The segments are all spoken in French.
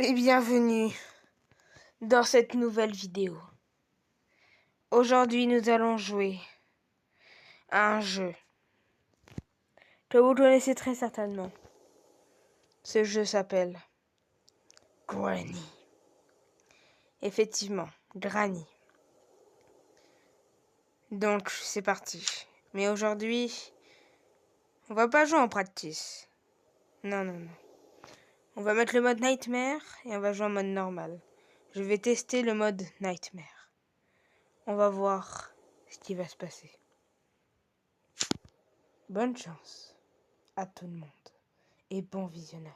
Et bienvenue dans cette nouvelle vidéo. Aujourd'hui, nous allons jouer à un jeu que vous connaissez très certainement. Ce jeu s'appelle Granny. Effectivement, Granny. Donc, c'est parti. Mais aujourd'hui, on va pas jouer en practice. Non. On va mettre le mode Nightmare et on va jouer en mode normal. Je vais tester le mode Nightmare. On va voir ce qui va se passer. Bonne chance à tout le monde et bon visionnage.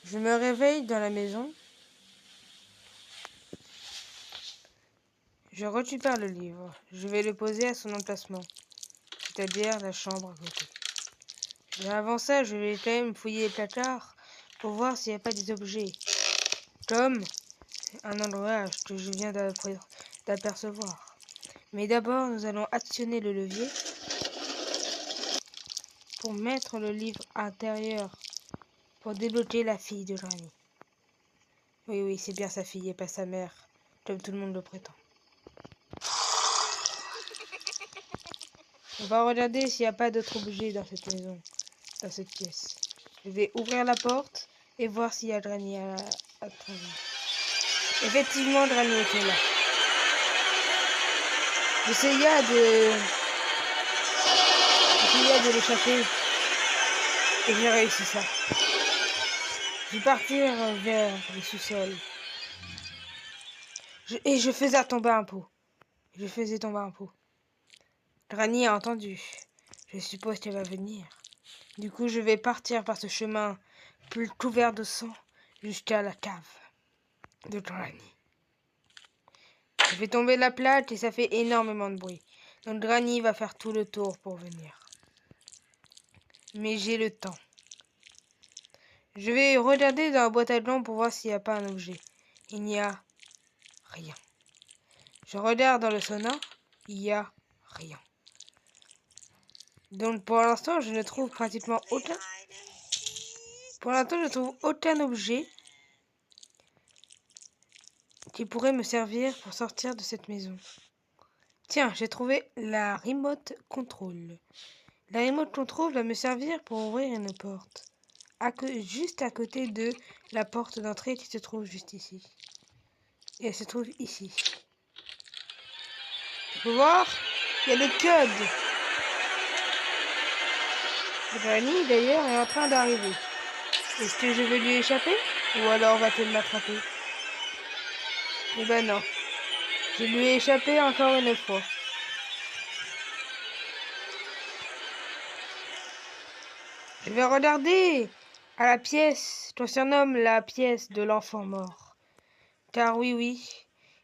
Je me réveille dans la maison. Je récupère le livre. Je vais le poser à son emplacement, c'est-à-dire la chambre à côté. Mais avant ça, je vais quand même fouiller les placards pour voir s'il n'y a pas des objets, comme un endroit que je viens d'apercevoir. Mais d'abord, nous allons actionner le levier pour mettre le livre à l'intérieur, pour débloquer la fille de Granny. Oui, c'est bien sa fille et pas sa mère, comme tout le monde le prétend. On va regarder s'il n'y a pas d'autres objets dans cette maison, dans cette pièce. Je vais ouvrir la porte et voir s'il y a Granny à travers. Effectivement, Granny était là. J'essayais de l'échapper et j'ai réussi ça. Je vais partir vers le sous-sol. Et je faisais tomber un pot. Granny a entendu. Je suppose qu'elle va venir. Du coup, je vais partir par ce chemin plus couvert de sang jusqu'à la cave de Granny. Je vais tomber la plaque et ça fait énormément de bruit. Donc Granny va faire tout le tour pour venir. Mais j'ai le temps. Je vais regarder dans la boîte à gants pour voir s'il n'y a pas un objet. Il n'y a rien. Je regarde dans le sonore. Il n'y a rien. Donc pour l'instant, je ne trouve pratiquement aucun. Pour l'instant, je ne trouve aucun objet qui pourrait me servir pour sortir de cette maison. Tiens, j'ai trouvé la remote control. La remote control va me servir pour ouvrir une porte. Juste à côté de la porte d'entrée qui se trouve juste ici. Et elle se trouve ici. Tu peux voir? Il y a le code. Granny, d'ailleurs, est en train d'arriver. Est-ce que je vais lui échapper? Ou alors va-t-elle m'attraper? Eh ben non. Je lui ai échappé encore une fois. Je vais regarder à la pièce qu'on surnomme la pièce de l'enfant mort. Car oui,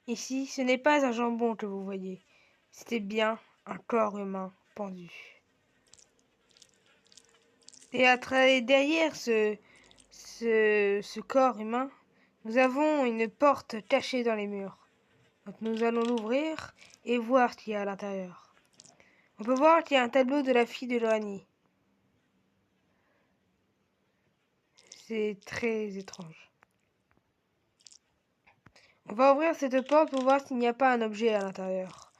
ici, ce n'est pas un jambon que vous voyez. C'était bien un corps humain pendu. Et derrière ce corps humain, nous avons une porte cachée dans les murs. Donc nous allons l'ouvrir et voir ce qu'il y a à l'intérieur. On peut voir qu'il y a un tableau de la fille de Granny. C'est très étrange. On va ouvrir cette porte pour voir s'il n'y a pas un objet à l'intérieur.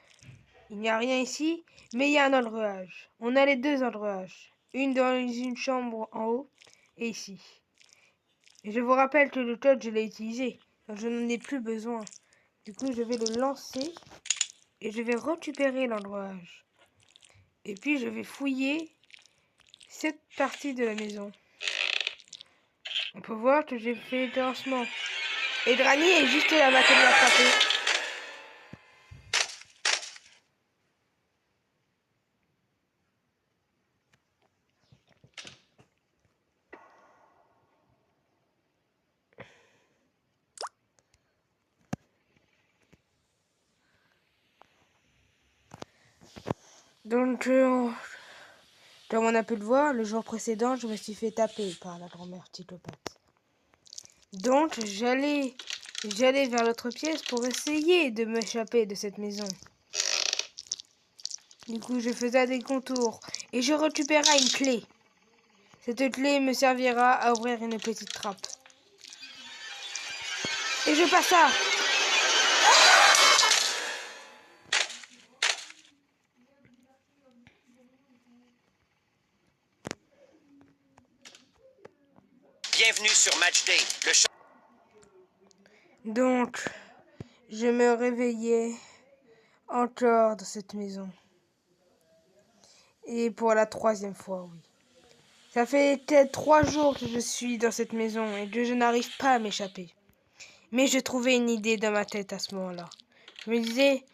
Il n'y a rien ici, mais il y a un endroit. On a les deux endroits. Une dans une chambre en haut et ici. Et je vous rappelle que le code, je l'ai utilisé. Donc je n'en ai plus besoin. Du coup, je vais le lancer et je vais récupérer l'endroit. Et puis, je vais fouiller cette partie de la maison. On peut voir que j'ai fait le lancement. Et Granny est juste là-bas pour m'attraper. Donc, comme on a pu le voir, le jour précédent, je me suis fait taper par la grand-mère psychopathe. Donc, j'allais vers l'autre pièce pour essayer de m'échapper de cette maison. Du coup, je faisais des contours et je récupérais une clé. Cette clé me servira à ouvrir une petite trappe. Et je passe ça. Bienvenue sur Match Day. Donc, je me réveillais encore dans cette maison. Et pour la 3e fois, oui. Ça fait peut-être 3 jours que je suis dans cette maison et que je n'arrive pas à m'échapper. Mais je trouvais une idée dans ma tête à ce moment-là. Je me disais,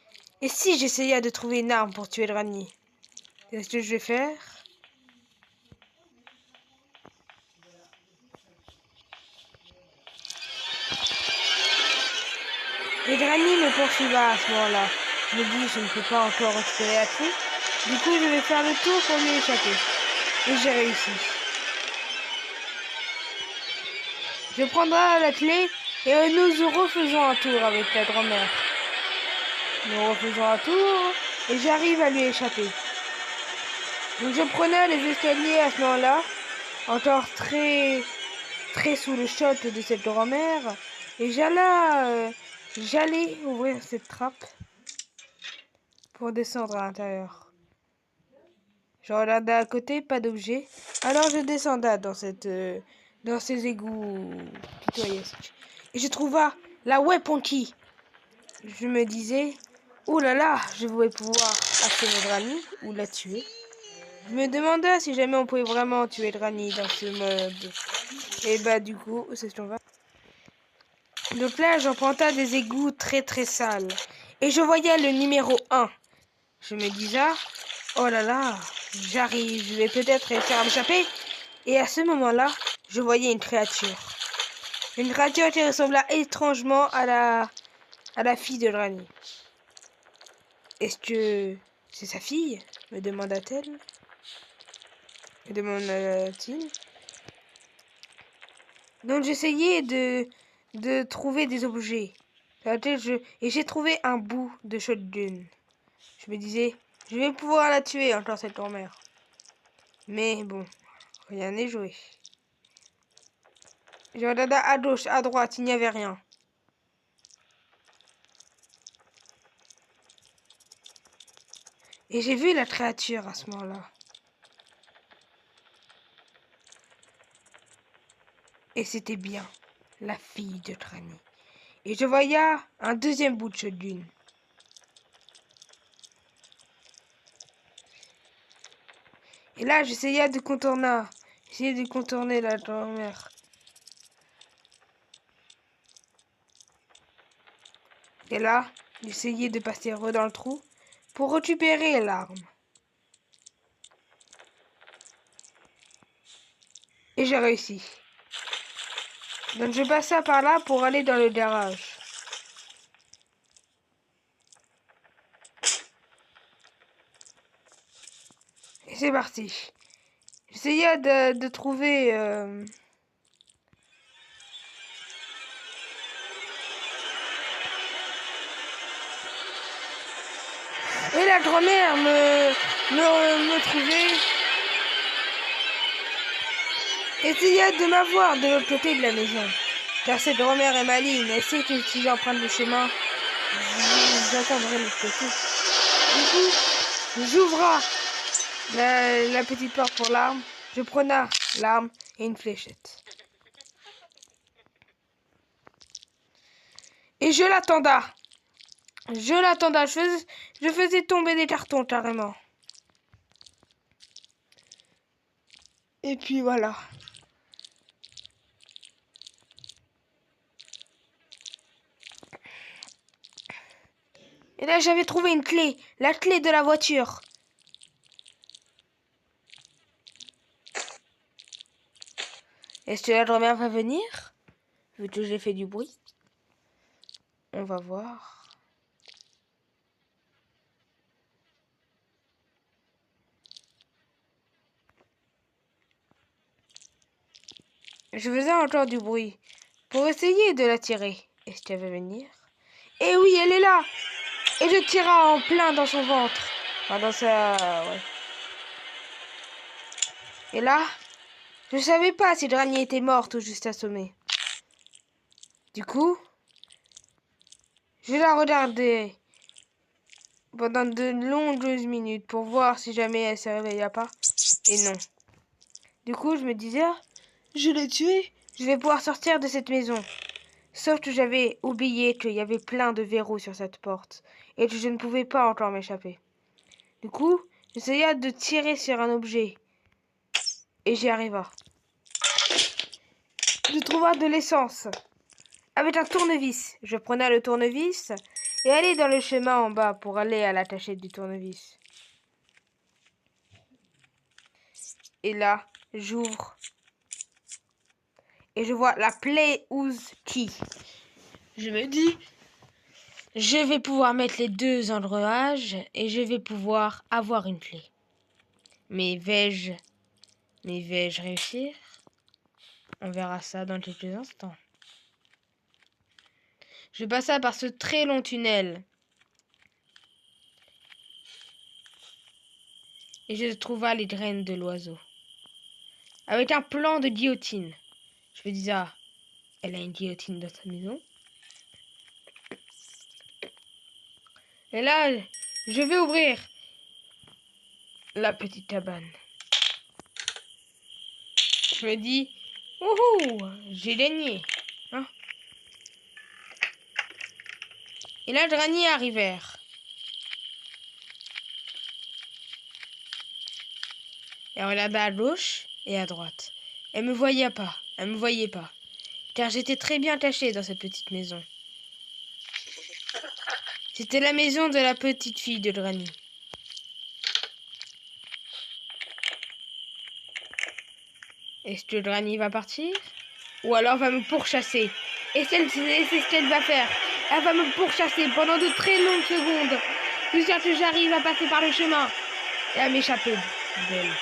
et si j'essayais de trouver une arme pour tuer le ranier? Qu'est-ce que je vais faire? Et Granny me poursuivra à ce moment-là. Je me dis, je ne peux pas encore récupérer la clé. Du coup, je vais faire le tour pour lui échapper. Et j'ai réussi. Je prendrai la clé et nous refaisons un tour avec la grand-mère. Nous refaisons un tour et j'arrive à lui échapper. Donc je prenais les escaliers à ce moment-là, encore très sous le choc de cette grand-mère, et j'allais ouvrir cette trappe pour descendre à l'intérieur. Je regardais à côté, pas d'objet, alors je descendais dans ces égouts pitoyesques. Et je trouva la weapon key. Je me disais, oh là là, je vais pouvoir acheter Granny ou la tuer. Je me demandais si jamais on pouvait vraiment tuer Granny dans ce mode. Et bah du coup, c'est ce qu'on va. Donc là, j'empruntais des égouts très sales. Et je voyais le numéro 1. Je me disais, oh là là, j'arrive, je vais peut-être réussir à m'échapper. Et à ce moment-là, je voyais une créature. Une créature qui ressemblait étrangement à la fille de Granny. Est-ce que c'est sa fille? Me demanda-t-elle. Me demanda-t-il. Donc j'essayais de trouver des objets. Et j'ai trouvé un bout de shotgun. Je me disais, je vais pouvoir la tuer encore cette grand-mère. Mais bon, rien n'est joué. Je regardais à gauche, à droite, il n'y avait rien. Et j'ai vu la créature à ce moment-là. Et c'était bien la fille de Granny. Et je voyais un deuxième bout de shotgun. Et là, j'essayais de contourner la grand-mère. Et là, j'essayais de passer dans le trou pour récupérer l'arme. Et j'ai réussi. Donc je passais par là pour aller dans le garage. Et c'est parti. J'essayais de trouver... Et la grand-mère me trouvait. Essayait de m'avoir de l'autre côté de la maison. Car cette grand-mère est maligne. Elle sait que si j'emprunte le chemin, j'attendrai de l'autre côté. Du coup, j'ouvrais la petite porte pour l'arme. Je prenais l'arme et une fléchette. Et je l'attendais. Je faisais tomber des cartons carrément. Et puis voilà. Et là, j'avais trouvé une clé. La clé de la voiture. Est-ce que la grand-mère va venir? Vu que j'ai fait du bruit. On va voir. Je faisais encore du bruit pour essayer de la tirer. Est-ce qu'elle va venir? Et oui, elle est là! Et je tire en plein dans son ventre. Enfin, dans sa... ouais. Et là, je savais pas si Drani était morte ou juste assommée. Du coup, je la regardais pendant de longues minutes pour voir si jamais elle se réveilla pas. Et non. Du coup, je me disais, ah, je l'ai tuée, je vais pouvoir sortir de cette maison. Sauf que j'avais oublié qu'il y avait plein de verrous sur cette porte et que je ne pouvais pas encore m'échapper. Du coup, j'essayais de tirer sur un objet et j'y arriva. Je trouva de l'essence avec un tournevis. Je prenais le tournevis et allais dans le chemin en bas pour aller à l'attaché du tournevis. Et là, j'ouvre et je vois la Playhouse Key. Je me dis, je vais pouvoir mettre les deux engrenages et je vais pouvoir avoir une clé. Mais vais-je réussir? On verra ça dans quelques instants. Je passa par ce très long tunnel. Et je trouva les graines de l'oiseau. Avec un plan de guillotine. Je me disais, ah, elle a une guillotine dans sa maison. Et là, je vais ouvrir la petite cabane. Je me dis, wouhou, j'ai gagné. Hein? Et là, Drani arrivèrent. Elle regarda à gauche et à droite. Elle me voyait pas. Elle me voyait pas. Car j'étais très bien caché dans cette petite maison. C'était la maison de la petite fille de Drani. Est-ce que Drani va partir? Ou alors va me pourchasser? Et c'est ce qu'elle va faire. Elle va me pourchasser pendant de très longues secondes. Jusqu'à ce que j'arrive à passer par le chemin. Et à m'échapper d'elle.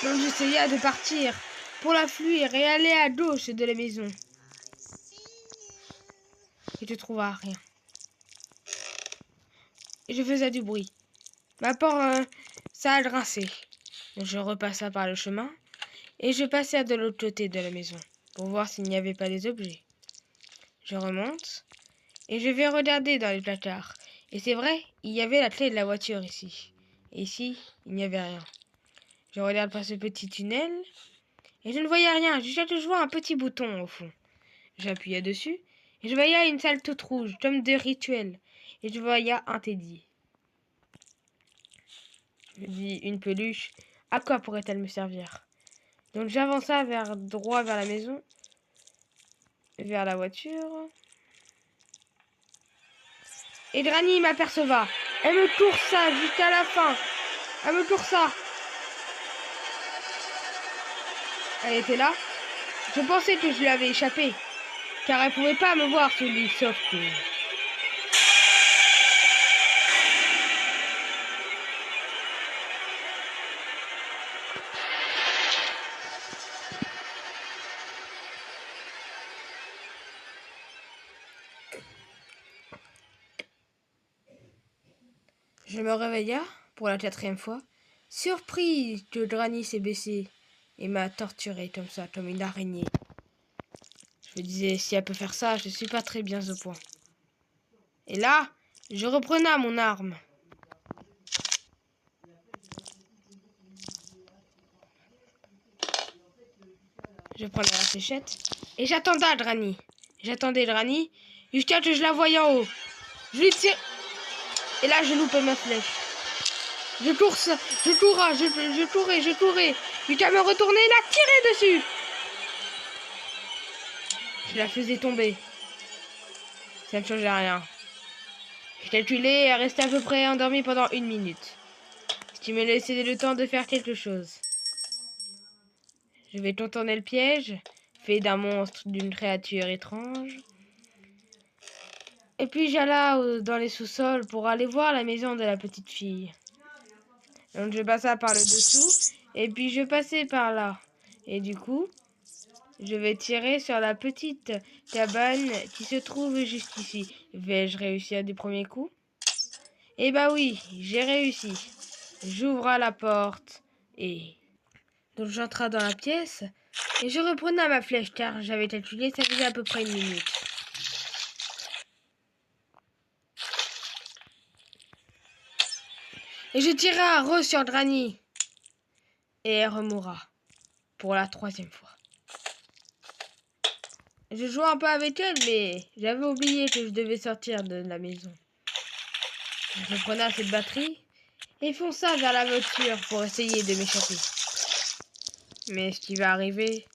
Donc j'essayais de partir pour la fuir et aller à gauche de la maison. Et je trouvais rien. Et je faisais du bruit. Ma porte, ça a grincé. Donc je repassa par le chemin et je passais de l'autre côté de la maison pour voir s'il n'y avait pas des objets. Je remonte et je vais regarder dans les placards. Et c'est vrai, il y avait la clé de la voiture ici. Et ici, il n'y avait rien. Je regarde par ce petit tunnel et je ne voyais rien. Jusqu'à ce que je vois un petit bouton au fond. J'appuyais dessus et je voyais une salle toute rouge, comme de rituel. Et je voyais un Teddy. Je me dis, une peluche, à quoi pourrait-elle me servir? Donc j'avança droit vers la maison, vers la voiture. Et Drani m'aperceva. Elle me coursa jusqu'à la fin. Elle me coursa. Elle était là. Je pensais que je lui avais échappé, car elle pouvait pas me voir sous lui, sauf que... Je me réveilla pour la 4e fois, surprise que Drani s'est baissé et m'a torturé comme ça, comme une araignée. Je me disais, si elle peut faire ça, je suis pas très bien au point. Et là, je reprenais mon arme. Je prenais la fléchette et j'attendais Drani. J'attendais Drani jusqu'à ce que je la voyais en haut. Je lui tire. Et là, je loupais ma flèche. Je courais. Jusqu'à me retourner et la tirer dessus. Je la faisais tomber. Ça ne changeait rien. Je calculais et elle restait à peu près endormie pendant 1 minute. Ce qui me laissait le temps de faire quelque chose. Je vais contourner le piège, fait d'un monstre, d'une créature étrange. Et puis j'alla dans les sous-sols pour aller voir la maison de la petite fille. Donc je passais par le dessous et puis je passais par là. Et du coup, je vais tirer sur la petite cabane qui se trouve juste ici. Vais-je réussir du premier coup? Eh bah oui, j'ai réussi. J'ouvre la porte et... Donc j'entrais dans la pièce et je reprenais ma flèche car j'avais calculé, ça faisait à peu près 1 minute. Et je tirai un rose sur Granny. Et elle remourra. Pour la 3e fois. Je jouais un peu avec elle, mais j'avais oublié que je devais sortir de la maison. Je prenais cette batterie et fonça vers la voiture pour essayer de m'échapper. Mais ce qui va arriver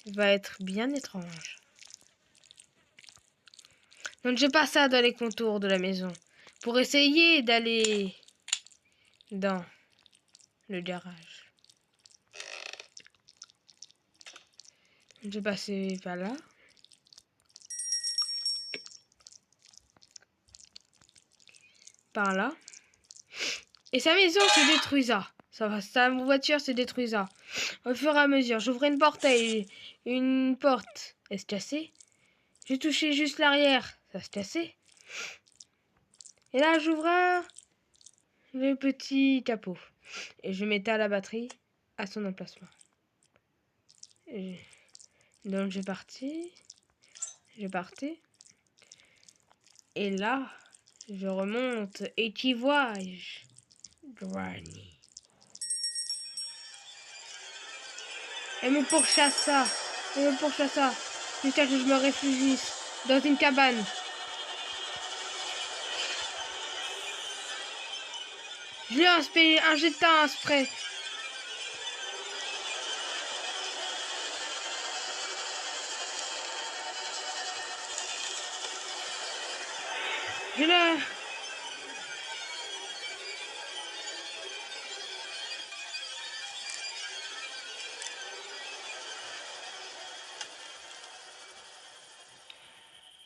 va être bien étrange. Donc je passa dans les contours de la maison pour essayer d'aller dans le garage. Je passais par là. Par là. Et sa maison se détruisa. Sa voiture se détruisa. Au fur et à mesure, j'ouvrais une porte et une porte. Elle se cassait. Je touchais juste l'arrière. Ça se cassait. Et là, j'ouvrais le petit capot. Et je mettais la batterie à son emplacement. Donc je partais. Et là, je remonte. Et qui vois-je? Granny. Elle me pourchassa. Jusqu'à ce que je me réfugie dans une cabane. Je lui ai injecté un spray. Je le...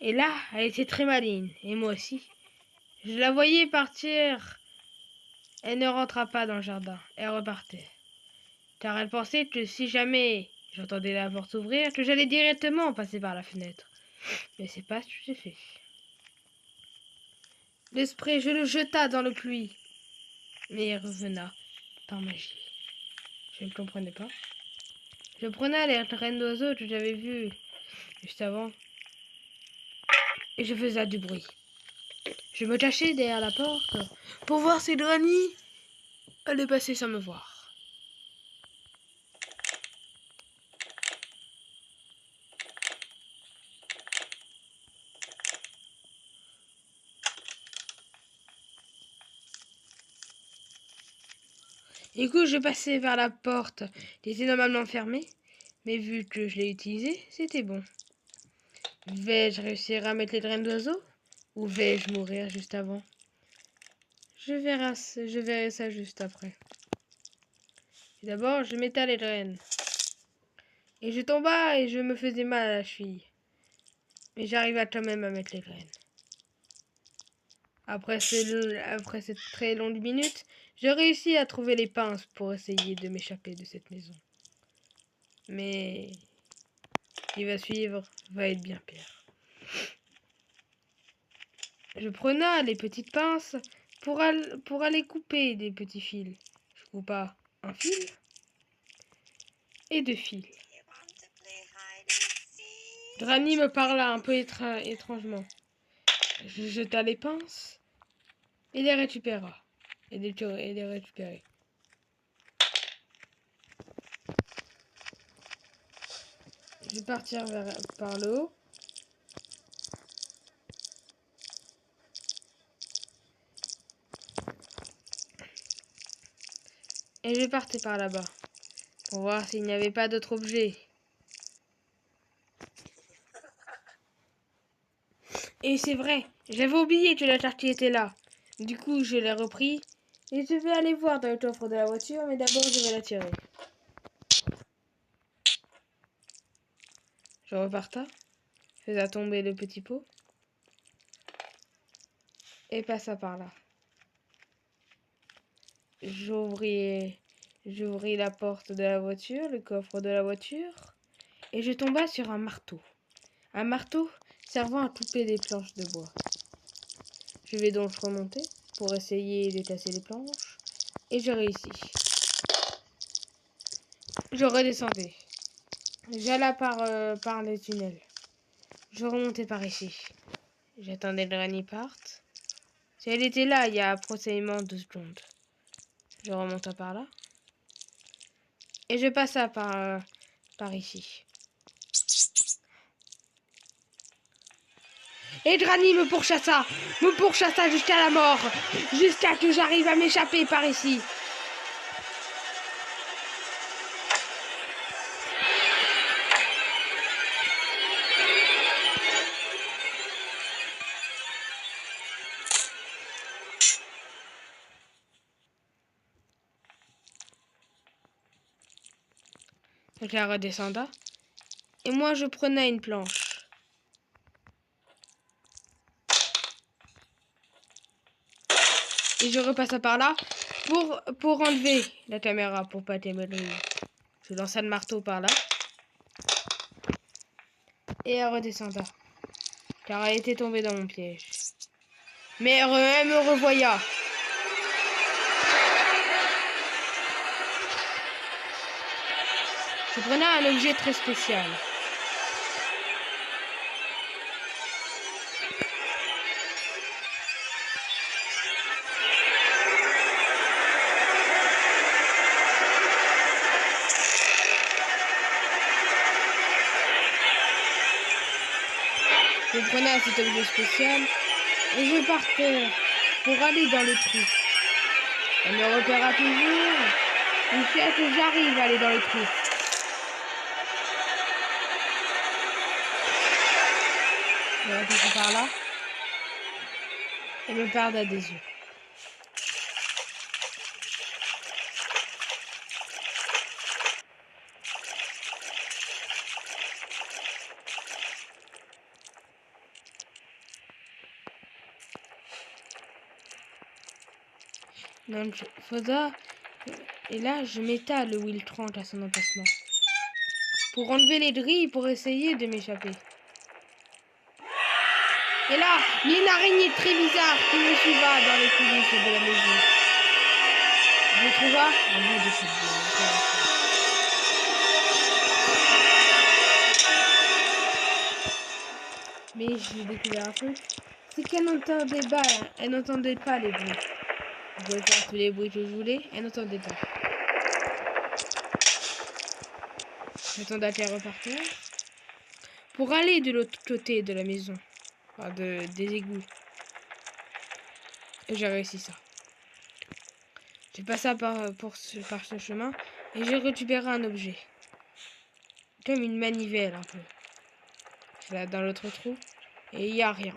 Et là, elle était très maligne. Et moi aussi. Je la voyais partir. Elle ne rentra pas dans le jardin. Elle repartait. Car elle pensait que si jamais j'entendais la porte s'ouvrir, que j'allais directement passer par la fenêtre. Mais c'est pas ce que j'ai fait. Le spray, je le jeta dans le pluie. Mais il revena par magie. Je ne comprenais pas. Je prenais les graines d'oiseaux que j'avais vues juste avant. Et je faisais du bruit. Je me cachais derrière la porte pour voir si Granny allait passer sans me voir. Et du coup, je passais vers la porte qui était normalement fermée. Mais vu que je l'ai utilisée, c'était bon. Vais-je réussir à mettre les graines d'oiseau? Ou vais-je mourir juste avant? Je verrai ça juste après. D'abord, je mettais les graines. Et je tomba et je me faisais mal à la cheville. Mais j'arrivais quand même à mettre les graines. Après cette très longue minute, je réussis à trouver les pinces pour essayer de m'échapper de cette maison. Mais ce qui va suivre va être bien pire. Je prenais les petites pinces pour aller couper des petits fils. Je coupa un fil et 2 fils. Granny me parla un peu étrangement. Je jeta les pinces et les récupéra. Et les récupérer. Je vais partir par le haut. Et je partais par là-bas. Pour voir s'il n'y avait pas d'autres objets. Et c'est vrai, j'avais oublié que la chartie était là. Du coup, je l'ai repris. Et je vais aller voir dans le coffre de la voiture, mais d'abord je vais la tirer. Je reparta, faisais tomber le petit pot. Et passa par là. j'ouvris la porte de la voiture, le coffre de la voiture, et je tomba sur un marteau. Un marteau servant à couper des planches de bois. Je vais donc remonter pour essayer de casser les planches, et je réussis. Je redescendais. J'allais par les tunnels. Je remontais par ici. J'attendais que Granny parte. Si elle était là, il y a approximativement 2 secondes. Je remontais par là. Et je passais par ici. Et Granny me pourchassa jusqu'à la mort, jusqu'à que j'arrive à m'échapper par ici. Donc elle redescenda. Et moi, je prenais une planche. Et je repassais par là pour enlever la caméra, pour pas t'aimer. Je lançais le marteau par là. Et elle redescenda. Car elle était tombée dans mon piège. Mais elle me revoya. Je prenais un objet très spécial. Je prenais cet objet spécial et je partais pour aller dans le trou. Elle me repéra toujours jusqu'à ce que j'arrive à aller dans le trou. Je repasse par là et me perdais des yeux. Donc, faudra... Et là, je m'étale le Wheel 30 à son emplacement. Pour enlever les drilles, pour essayer de m'échapper. Et là, il y a une araignée très bizarre qui me suiva dans les coulisses de la maison. Je trouva un bout de cette mais j'ai découvert un truc. C'est qu'elle n'entendait pas les bruits. Je pouvais faire tous les bruits que je voulais, elle n'entendait pas. J'attendais qu'elle repartait pour aller de l'autre côté de la maison, enfin des égouts. Et j'ai réussi ça. J'ai passé par ce chemin et j'ai récupéré un objet. Comme une manivelle un peu. Je l'ai dans l'autre trou et il n'y a rien.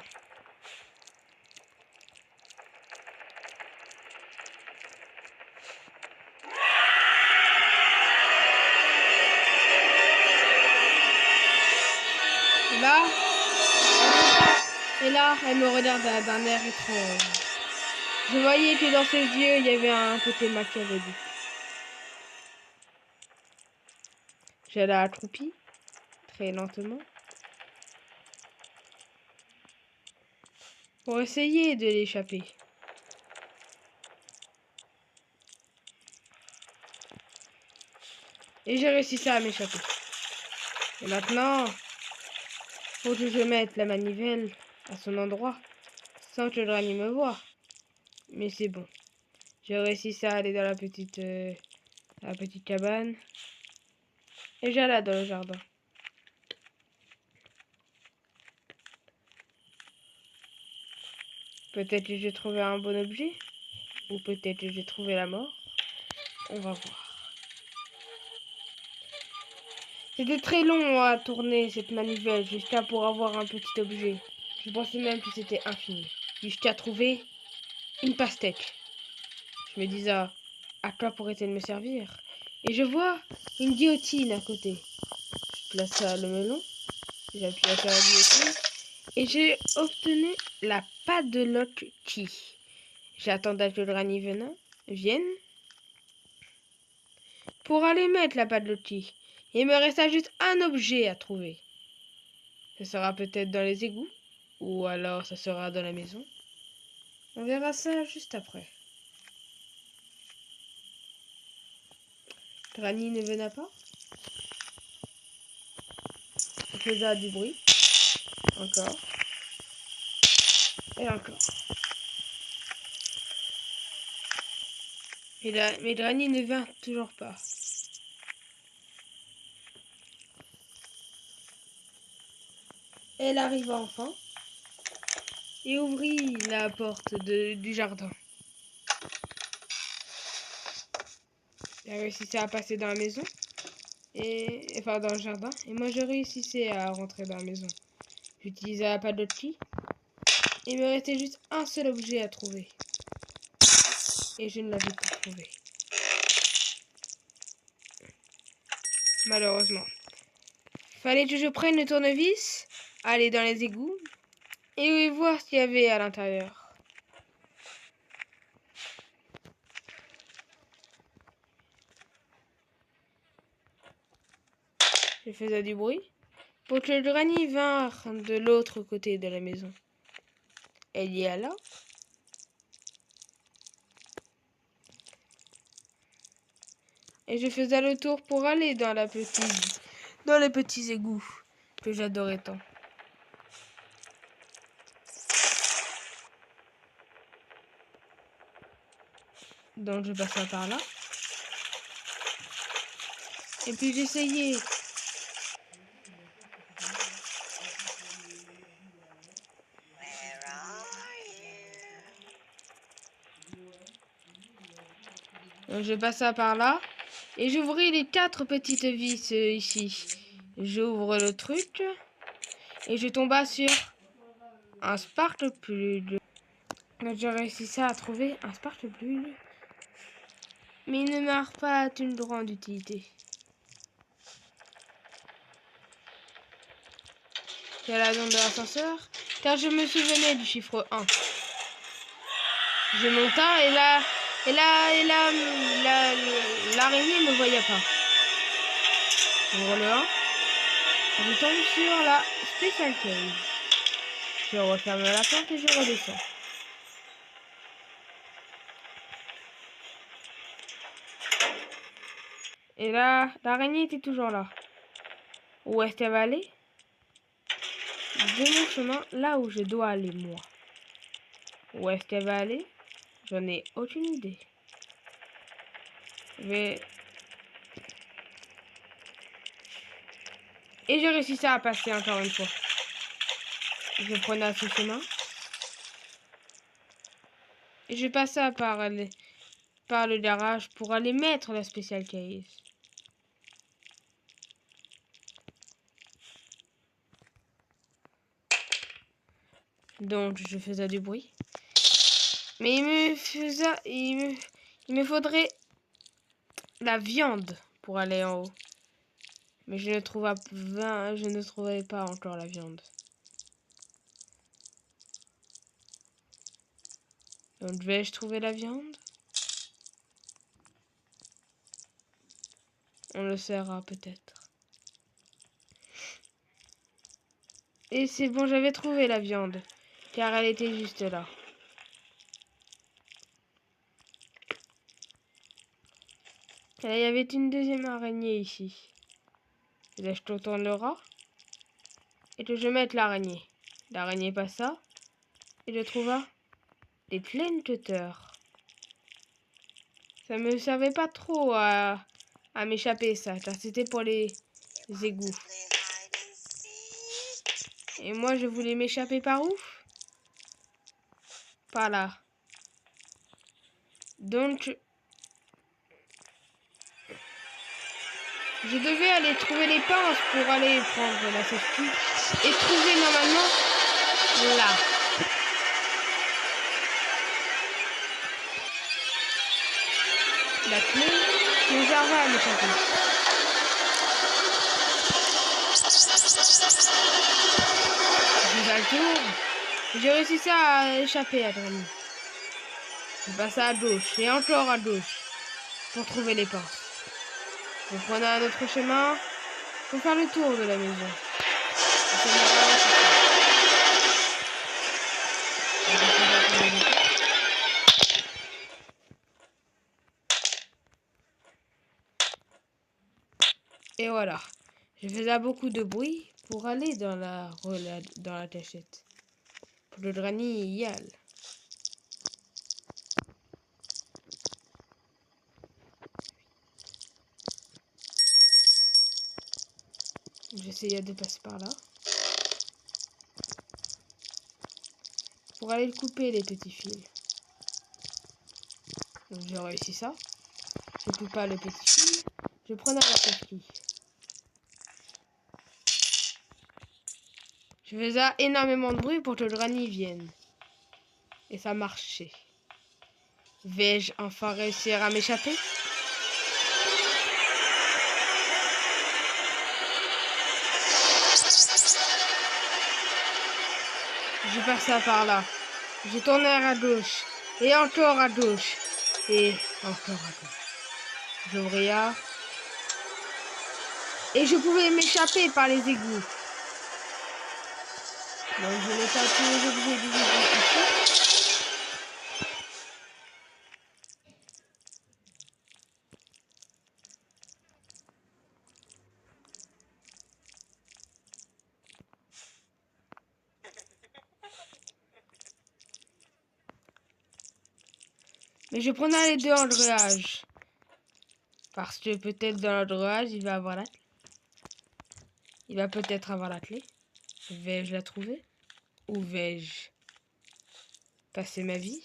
Et là, elle me regarde d'un air étrange. Je voyais que dans ses yeux, il y avait un côté machiavélique. J'allais accroupie, très lentement, pour essayer de l'échapper. Et j'ai réussi à m'échapper. Et maintenant, faut que je mette la manivelle à son endroit, sans que Granny me voie. Mais c'est bon. J'ai réussi à aller dans la petite cabane. Et j'allais dans le jardin. Peut-être que j'ai trouvé un bon objet. Ou peut-être que j'ai trouvé la mort. On va voir. C'était très long à tourner cette manivelle jusqu'à pour avoir un petit objet. Je pensais même que c'était infini. Jusqu'à trouver une pastèque. Je me disais, à quoi pourrait-elle me servir? Et je vois une guillotine à côté. Je place le melon. J'appuie sur la guillotine. Et j'ai obtenu la padlock key. J'attendais que Granny vienne. pour aller mettre la pâte lotie. Il me resta juste un objet à trouver. Ce sera peut-être dans les égouts, ou alors ça sera dans la maison. On verra ça juste après. Granny ne venait pas. On faisait du bruit. Encore. Et encore. Mais Granny ne vint toujours pas. Elle arriva enfin et ouvrit la porte du jardin. Elle réussissait à passer dans la maison, enfin dans le jardin, et moi je réussissais à rentrer dans la maison. J'utilisais la pâte de tea. Il me restait juste un seul objet à trouver. Et je ne l'avais pas trouvé. Malheureusement. Fallait que je prenne le tournevis, aller dans les égouts et voir ce qu'il y avait à l'intérieur. Je faisais du bruit pour que Granny vint de l'autre côté de la maison. Elle y alla. Et je faisais le tour pour aller dans les petits égouts que j'adorais tant. Donc je passais par là. Et puis j'essayais. Donc je passais par là. Et j'ouvrais les 4 petites vis ici. J'ouvre le truc. Et je tomba sur un sparkle plug. J'ai réussi à trouver un sparkle plug. Mais il ne m'a pas une grande utilité. C'est la zone de l'ascenseur. Car je me souvenais du chiffre 1. Je monta et l'araignée ne me voyait pas. J'ouvre le 1. Je tombe sur la Special Case. Je referme la porte et je redescends. Et là, l'araignée était toujours là. Où est-ce qu'elle va aller? De mon chemin, là où je dois aller, moi. Où est-ce qu'elle va aller? J'en ai aucune idée. Mais... Et j'ai réussi à passer encore une fois. Je prenais ce chemin. Et je passais par le garage pour aller mettre la Special Case. Donc je faisais du bruit. Mais il me faudrait la viande pour aller en haut. Mais je ne trouvais pas encore la viande. Donc vais-je trouver la viande? On le saura peut-être. Et c'est bon, j'avais trouvé la viande. Car elle était juste là. Et là, il y avait une deuxième araignée ici. Et là, je tourne le rat. Et que je mette l'araignée. L'araignée passa. Et je trouva des plaines cutters. Ça me servait pas trop à m'échapper ça. Car c'était pour les égouts. Et moi, je voulais m'échapper par où? Par là. Donc, je devais aller trouver les pinces pour aller prendre la safety. Et trouver normalement là. La clé qui nous servait à m'échapper. Je fais le tour. J'ai réussi à échapper à Granny. Je passe à gauche et encore à gauche pour trouver les pinces. Vous prenez un autre chemin pour faire le tour de la maison. Ça me rend et voilà. Je faisais beaucoup de bruit pour aller dans la cachette. Pour le granny y aller. J'essayais de passer par là. Pour aller couper les petits fils. Donc j'ai réussi ça. Je coupe pas le petit fil. Je prenais la petite. Je faisais énormément de bruit pour que le granny vienne. Et ça marchait. Vais-je enfin réussir à m'échapper? Je passais par là. Je tournais à gauche. Et encore à gauche. Et encore à gauche. J'ouvrais. Et je pouvais m'échapper par les égouts. Donc je n'ai pas tous les objets du égouts ici. Mais je prenais les deux en dragage. Parce que peut-être dans le dragage, il va avoir la clé. Il va peut-être avoir la clé. Vais-je la trouver? Ou vais-je passer ma vie?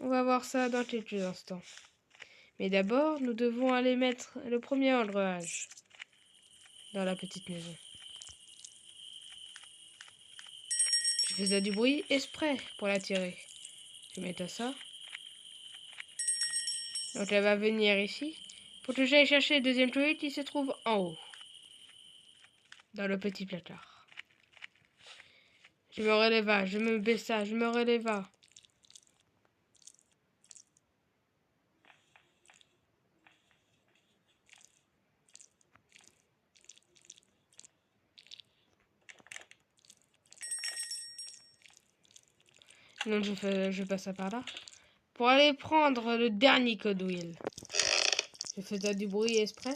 On va voir ça dans quelques instants. Mais d'abord, nous devons aller mettre le premier engrenage dans la petite maison. Je faisais du bruit exprès pour l'attirer. Je vais mettre ça. Donc elle va venir ici. Pour que j'aille chercher le deuxième truc qui se trouve en haut. Dans le petit placard. Je me relèva, je me baissa, je me relèva. Donc je passe par là. Pour aller prendre le dernier code wheel. Je faisais du bruit exprès.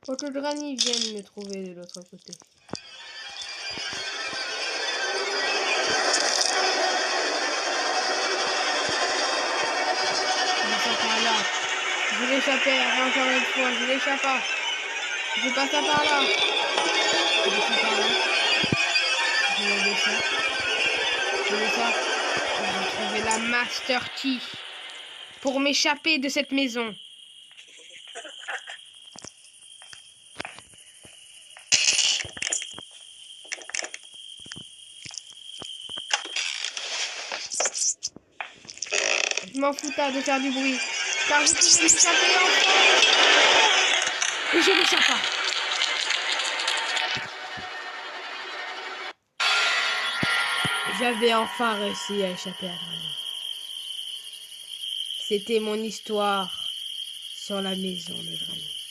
Pour que le granny vienne me trouver de l'autre côté. Je l'échappais encore une fois, je l'échappe. Je passe par là. Je passe par là. Je le descends. Je descends. J'ai trouvé la master key pour m'échapper de cette maison. Je m'en foutais de faire du bruit, car je pouvais m'échapper enfin. Et je m'échappe. J'avais enfin réussi à échapper à Granny. C'était mon histoire sur la maison de Granny.